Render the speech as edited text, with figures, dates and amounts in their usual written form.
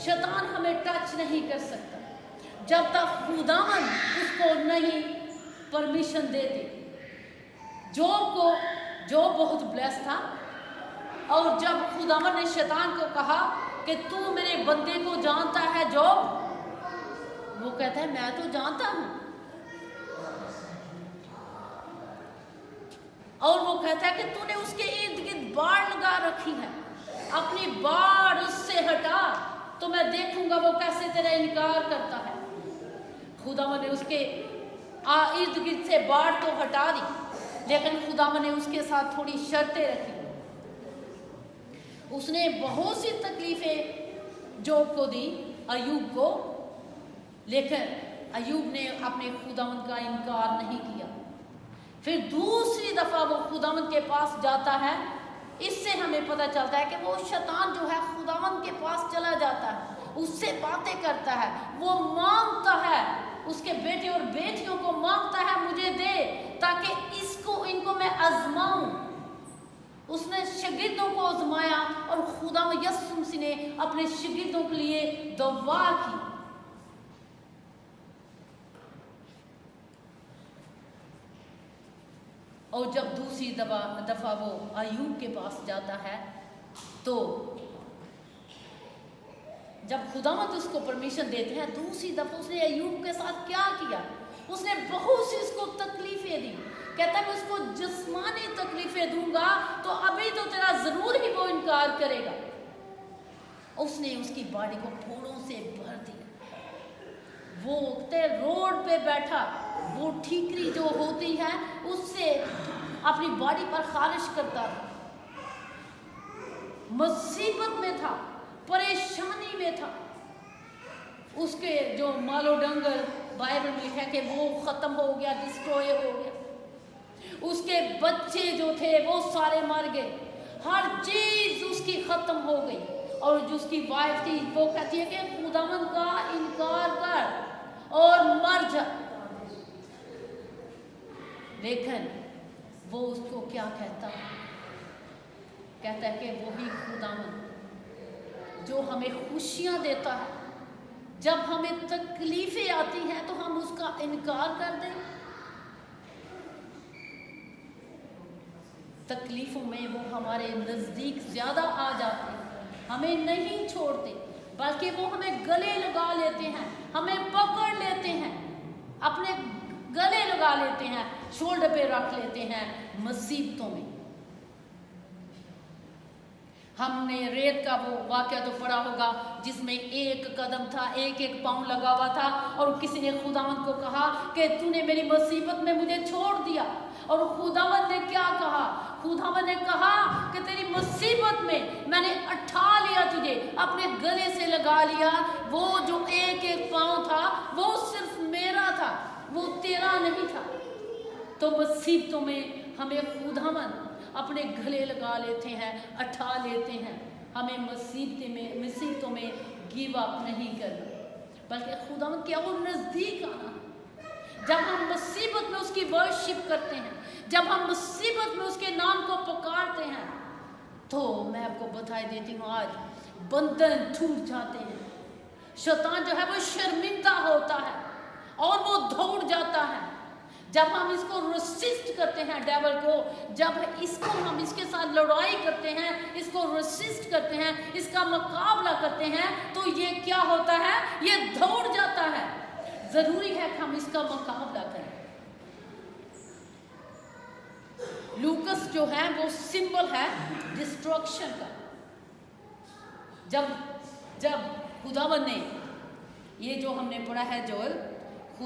शैतान हमें टच नहीं कर सकता जब तक खुदावन उसको नहीं परमिशन देते। जोब बहुत ब्लेस था, और जब खुदावन ने शैतान को कहा कि तू मेरे बंदे को जानता है जोब, वो कहता है मैं तो जानता हूं, और वो कहता है कि तूने उसके इर्द गिर्द बाड़ लगा रखी है, अपनी बाड़ उससे हटा तो मैं देखूंगा वो कैसे तेरा इनकार करता है। खुदावन ने उसके इर्द गिर्द से बाड़ तो हटा दी, लेकिन खुदावन ने उसके साथ थोड़ी शर्तें रखी। उसने बहुत सी तकलीफें जोब को दी, अय्यूब को, लेकिन अय्यूब ने अपने खुदावन का इनकार नहीं किया। फिर दूसरी दफा वो खुदावन के पास जाता है। इससे हमें पता चलता है कि वो शैतान जो है खुदावन के पास चला जाता है, उससे बातें करता है, वो मांगता है, उसके बेटे और बेटियों को मांगता है मुझे दे ताकि इनको मैं आजमाऊं। उसने शागिर्दों को आजमाया और खुदा यीशु मसीह ने अपने शागिर्दों के लिए दुआ की। और जब दूसरी दफा वो अय्यूब के पास जाता है, तो जब खुदावंद उसको परमिशन देते हैं, दूसरी दफा उसने अय्यूब के साथ क्या किया, उसने बहुत सी उसको तकलीफें दी। कहता है मैं उसको जिस्मानी तकलीफें दूंगा तो अभी तो तेरा जरूर ही वो इनकार करेगा। उसने उसकी बॉडी को फोड़ों से भर दिया। वो रोड पे बैठा, वो ठीकरी जो होती है उससे अपनी बॉडी पर खारिश करता था, मुसीबत में था, परेशानी में था। उसके जो मालो डंगर बाइबल में लिखा है कि वो खत्म हो गया, डिस्ट्रॉय हो गया। उसके बच्चे जो थे वो सारे मर गए, हर चीज उसकी खत्म हो गई। और जो उसकी वाइफ थी वो कहती है कि खुदावंद का इनकार कर और मर जा। लेकिन वो उसको क्या कहता है, कहता है कि वही खुदावंद जो हमें खुशियां देता है, जब हमें तकलीफें आती हैं तो हम उसका इनकार कर दें। तकलीफों में वो हमारे नज़दीक ज़्यादा आ जाते हैं, हमें नहीं छोड़ते, बल्कि वो हमें गले लगा लेते हैं, हमें पकड़ लेते हैं, अपने गले लगा लेते हैं, शोल्डर पे रख लेते हैं मुसीबतों में। हमने रेत का वो वाक़या तो पढ़ा होगा जिसमें एक कदम था, एक पाँव लगा हुआ था, और किसी ने खुदावंद को कहा कि तूने मेरी मुसीबत में मुझे छोड़ दिया। और खुदावंद ने क्या कहा? खुदावंद ने कहा कि तेरी मुसीबत में मैंने उठा लिया, तुझे अपने गले से लगा लिया। वो जो एक पाँव था वो सिर्फ मेरा था, वो तेरा नहीं था। तो मुसीबतों में हमें खुदावंद अपने गले लगा लेते हैं, उठा लेते हैं। हमें मुसीबतों में गिव अप नहीं करना, बल्कि खुदावंद के और नज़दीक आना। जब हम मुसीबत में उसकी वर्शिप करते हैं, जब हम मुसीबत में उसके नाम को पुकारते हैं, तो मैं आपको बधाई देती हूँ, आज बंधन टूट जाते हैं। शैतान जो है वो शर्मिंदा होता है और वो दौड़ जाता है। जब हम इसको रेसिस्ट करते हैं डेविल को, जब हम इसके साथ लड़ाई करते हैं, इसको रेसिस्ट करते हैं, इसका मुकाबला करते हैं, तो ये क्या होता है? ये दौड़ जाता है। जरूरी है कि हम इसका मुकाबला करें। लूकस जो है वो सिंबल है डिस्ट्रक्शन का। जब खुदावंद ने ये जो हमने पढ़ा है जोएल